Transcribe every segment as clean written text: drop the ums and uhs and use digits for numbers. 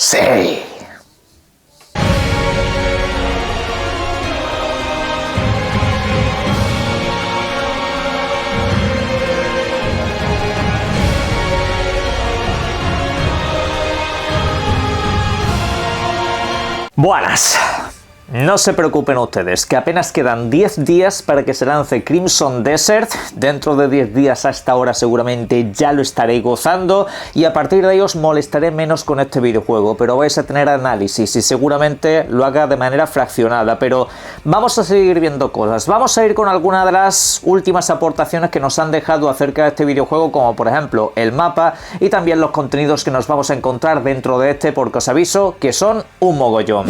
Sí. Buenas. No se preocupen ustedes, que apenas quedan 10 días para que se lance Crimson Desert. Dentro de 10 días a esta hora seguramente ya lo estaréis gozando y a partir de ahí os molestaré menos con este videojuego, pero vais a tener análisis y seguramente lo haga de manera fraccionada, pero vamos a seguir viendo cosas. Vamos a ir con algunas de las últimas aportaciones que nos han dejado acerca de este videojuego, como por ejemplo el mapa y también los contenidos que nos vamos a encontrar dentro de este, porque os aviso que son un mogollón.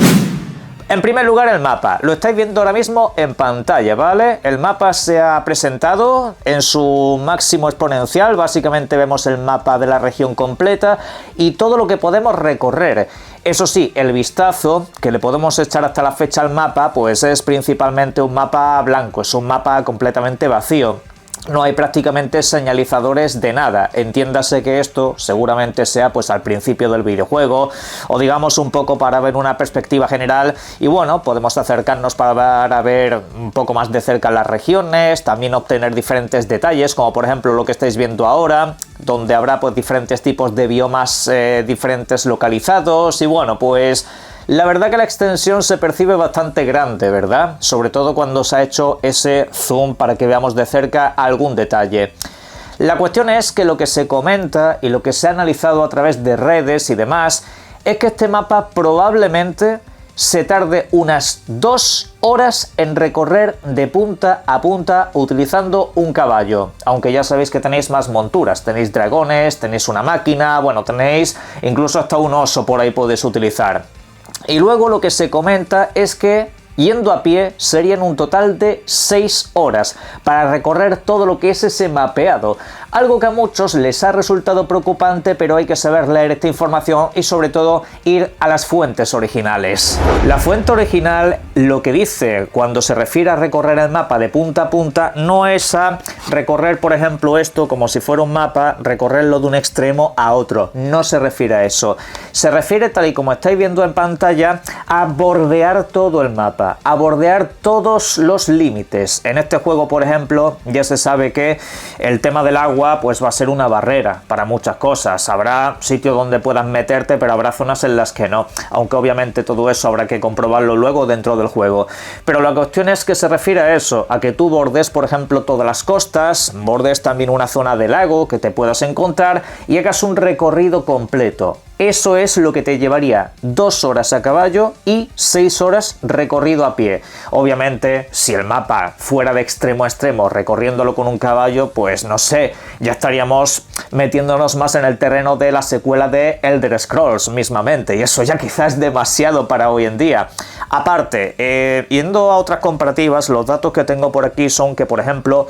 En primer lugar, el mapa. Lo estáis viendo ahora mismo en pantalla, ¿vale? El mapa se ha presentado en su máximo exponencial. Básicamente vemos el mapa de la región completa y todo lo que podemos recorrer. Eso sí, el vistazo que le podemos echar hasta la fecha al mapa, pues es principalmente un mapa blanco, es un mapa completamente vacío. No hay prácticamente señalizadores de nada. Entiéndase que esto seguramente sea pues al principio del videojuego o digamos un poco para ver una perspectiva general y bueno, podemos acercarnos para ver un poco más de cerca las regiones, también obtener diferentes detalles como por ejemplo lo que estáis viendo ahora, donde habrá pues diferentes tipos de biomas diferentes localizados y bueno, pues la verdad que la extensión se percibe bastante grande, ¿verdad? Sobre todo cuando se ha hecho ese zoom para que veamos de cerca algún detalle. La cuestión es que lo que se comenta y lo que se ha analizado a través de redes y demás es que este mapa probablemente se tarde unas 2 horas en recorrer de punta a punta utilizando un caballo. Aunque ya sabéis que tenéis más monturas, tenéis dragones, tenéis una máquina, bueno, tenéis incluso hasta un oso por ahí podéis utilizar. Y luego lo que se comenta es que yendo a pie serían un total de 6 horas para recorrer todo lo que es ese mapeado. Algo que a muchos les ha resultado preocupante, pero hay que saber leer esta información y sobre todo ir a las fuentes originales. La fuente original lo que dice cuando se refiere a recorrer el mapa de punta a punta no es a recorrer por ejemplo esto como si fuera un mapa, recorrerlo de un extremo a otro. No se refiere a eso. Se refiere, tal y como estáis viendo en pantalla, a bordear todo el mapa, a bordear todos los límites. En este juego por ejemplo ya se sabe que el tema del agua pues va a ser una barrera para muchas cosas. Habrá sitios donde puedas meterte, pero habrá zonas en las que no, aunque obviamente todo eso habrá que comprobarlo luego dentro del juego. Pero la cuestión es que se refiere a eso, a que tú bordes por ejemplo todas las costas, bordes también una zona de lago que te puedas encontrar y hagas un recorrido completo. Eso es lo que te llevaría 2 horas a caballo y 6 horas recorrido a pie. Obviamente, si el mapa fuera de extremo a extremo recorriéndolo con un caballo, pues no sé, ya estaríamos metiéndonos más en el terreno de la secuela de Elder Scrolls mismamente, y eso ya quizás es demasiado para hoy en día. Aparte, yendo a otras comparativas, los datos que tengo por aquí son que, por ejemplo,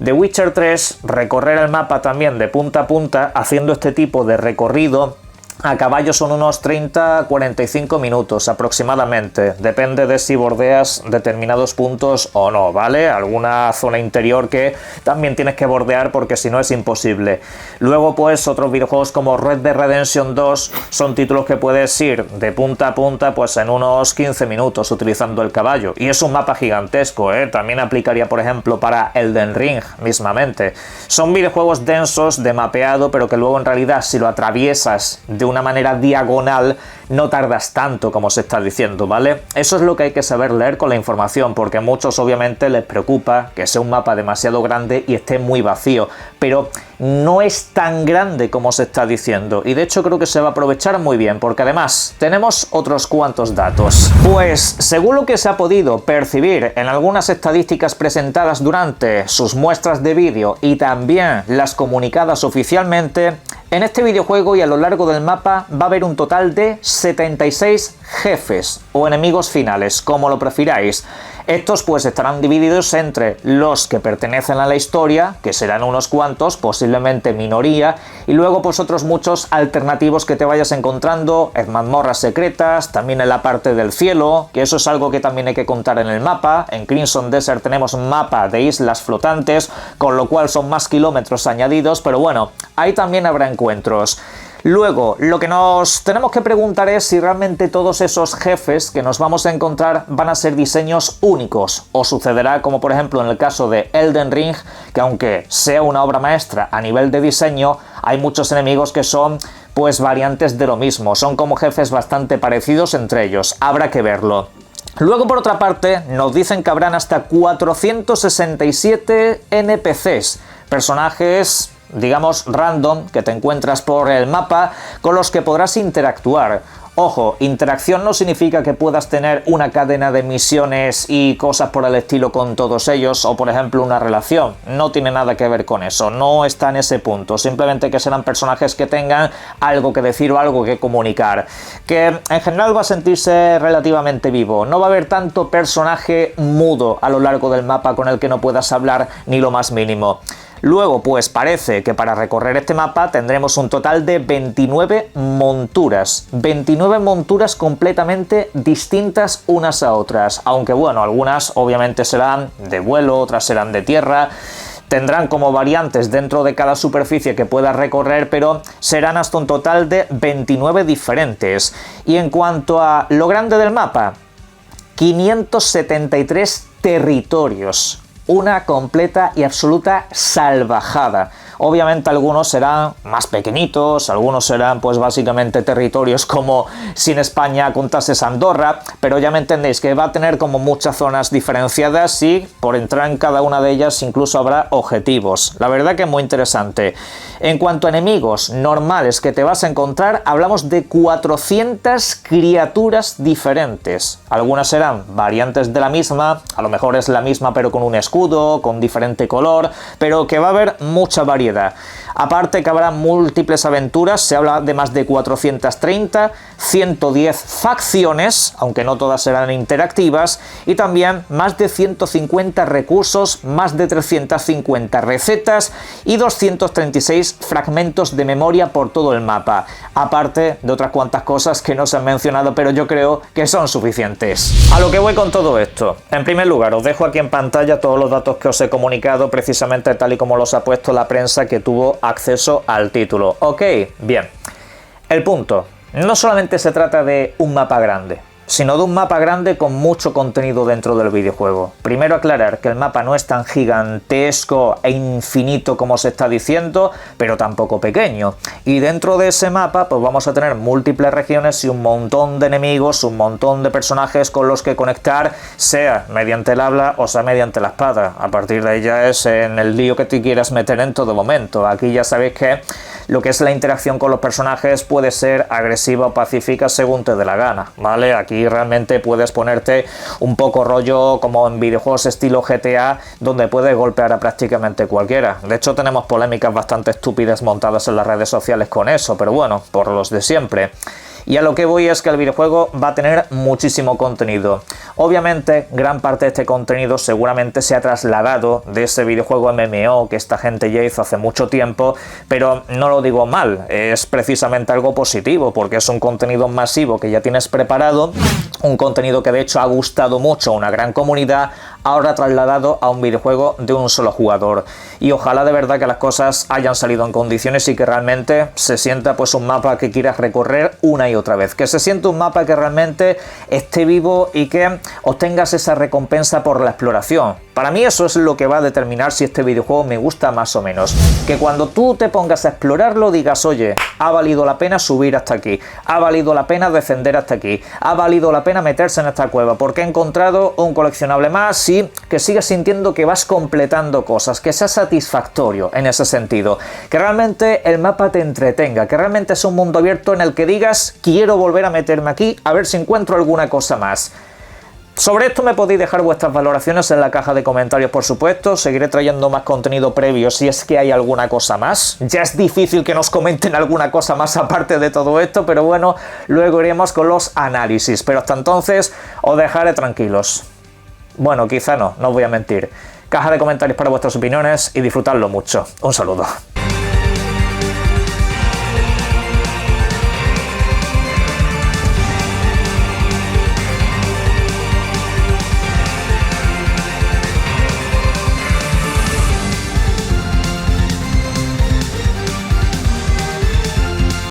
The Witcher 3, recorrer el mapa también de punta a punta, haciendo este tipo de recorrido, a caballo son unos 30-45 minutos aproximadamente, depende de si bordeas determinados puntos o no, ¿vale? Alguna zona interior que también tienes que bordear porque si no es imposible. Luego pues otros videojuegos como Red Dead Redemption 2 son títulos que puedes ir de punta a punta pues en unos 15 minutos utilizando el caballo y es un mapa gigantesco, ¿eh? También aplicaría por ejemplo para Elden Ring mismamente. Son videojuegos densos de mapeado pero que luego en realidad si lo atraviesas de una manera diagonal no tardas tanto como se está diciendo, ¿vale? Eso es lo que hay que saber leer con la información, porque a muchos obviamente les preocupa que sea un mapa demasiado grande y esté muy vacío, pero no es tan grande como se está diciendo y de hecho creo que se va a aprovechar muy bien porque además tenemos otros cuantos datos. Pues según lo que se ha podido percibir en algunas estadísticas presentadas durante sus muestras de vídeo y también las comunicadas oficialmente, en este videojuego y a lo largo del mapa va a haber un total de 76 jefes o enemigos finales, como lo prefiráis. Estos pues estarán divididos entre los que pertenecen a la historia, que serán unos cuantos, posiblemente minoría, y luego pues otros muchos alternativos que te vayas encontrando en mazmorras secretas, también en la parte del cielo, que eso es algo que también hay que contar en el mapa. En Crimson Desert tenemos un mapa de islas flotantes, con lo cual son más kilómetros añadidos, pero bueno, ahí también habrá encuentros. Luego, lo que nos tenemos que preguntar es si realmente todos esos jefes que nos vamos a encontrar van a ser diseños únicos, o sucederá como por ejemplo en el caso de Elden Ring, que aunque sea una obra maestra a nivel de diseño, hay muchos enemigos que son pues variantes de lo mismo, son como jefes bastante parecidos entre ellos, habrá que verlo. Luego, por otra parte, nos dicen que habrán hasta 467 NPCs, personajes, digamos, random, que te encuentras por el mapa, con los que podrás interactuar. Ojo, interacción no significa que puedas tener una cadena de misiones y cosas por el estilo con todos ellos, o por ejemplo una relación. No tiene nada que ver con eso, no está en ese punto. Simplemente que serán personajes que tengan algo que decir o algo que comunicar. Que en general va a sentirse relativamente vivo. No va a haber tanto personaje mudo a lo largo del mapa con el que no puedas hablar ni lo más mínimo. Luego, pues parece que para recorrer este mapa tendremos un total de 29 monturas. 29 monturas completamente distintas unas a otras. Aunque bueno, algunas obviamente serán de vuelo, otras serán de tierra. Tendrán como variantes dentro de cada superficie que puedas recorrer, pero serán hasta un total de 29 diferentes. Y en cuanto a lo grande del mapa, 573 territorios. Una completa y absoluta salvajada. Obviamente algunos serán más pequeñitos, algunos serán pues básicamente territorios como si en España contases Andorra, pero ya me entendéis que va a tener como muchas zonas diferenciadas y por entrar en cada una de ellas incluso habrá objetivos. La verdad que es muy interesante. En cuanto a enemigos normales que te vas a encontrar, hablamos de 400 criaturas diferentes. Algunas serán variantes de la misma, a lo mejor es la misma pero con un escudo, con diferente color, pero que va a haber mucha variedad. Aparte que habrá múltiples aventuras, se habla de más de 430, 110 facciones, aunque no todas serán interactivas, y también más de 150 recursos, más de 350 recetas y 236 fragmentos de memoria por todo el mapa, aparte de otras cuantas cosas que no se han mencionado, pero yo creo que son suficientes. A lo que voy con todo esto. En primer lugar, os dejo aquí en pantalla todos los datos que os he comunicado, precisamente tal y como los ha puesto la prensa que tuvo acceso al título. Ok, bien. El punto. No solamente se trata de un mapa grande, sino de un mapa grande con mucho contenido dentro del videojuego. Primero aclarar que el mapa no es tan gigantesco e infinito como se está diciendo, pero tampoco pequeño. Y dentro de ese mapa pues vamos a tener múltiples regiones y un montón de enemigos, un montón de personajes con los que conectar, sea mediante el habla o sea mediante la espada. A partir de ahí ya es en el lío que te quieras meter en todo momento. Aquí ya sabéis que lo que es la interacción con los personajes puede ser agresiva o pacífica según te dé la gana, ¿vale? Aquí realmente puedes ponerte un poco rollo como en videojuegos estilo GTA, donde puedes golpear a prácticamente cualquiera. De hecho tenemos polémicas bastante estúpidas montadas en las redes sociales con eso, pero bueno, por los de siempre. Y a lo que voy es que el videojuego va a tener muchísimo contenido. Obviamente, gran parte de este contenido seguramente se ha trasladado de ese videojuego MMO que esta gente ya hizo hace mucho tiempo, pero no lo digo mal, es precisamente algo positivo, porque es un contenido masivo que ya tienes preparado, un contenido que de hecho ha gustado mucho a una gran comunidad, ahora trasladado a un videojuego de un solo jugador. Y ojalá de verdad que las cosas hayan salido en condiciones y que realmente se sienta pues un mapa que quieras recorrer una y otra vez, que se sienta un mapa que realmente esté vivo y que obtengas esa recompensa por la exploración. Para mí eso es lo que va a determinar si este videojuego me gusta más o menos, que cuando tú te pongas a explorarlo digas, oye, ha valido la pena subir hasta aquí, ha valido la pena descender hasta aquí, ha valido la pena meterse en esta cueva porque he encontrado un coleccionable más y que sigas sintiendo que vas completando cosas, que sea satisfactorio en ese sentido, que realmente el mapa te entretenga, que realmente es un mundo abierto en el que digas, quiero volver a meterme aquí a ver si encuentro alguna cosa más. Sobre esto me podéis dejar vuestras valoraciones en la caja de comentarios, por supuesto. Seguiré trayendo más contenido previo si es que hay alguna cosa más. Ya es difícil que nos comenten alguna cosa más aparte de todo esto, pero bueno, luego iremos con los análisis. Pero hasta entonces os dejaré tranquilos. Bueno, quizá no os voy a mentir. Caja de comentarios para vuestras opiniones y disfrutadlo mucho. Un saludo.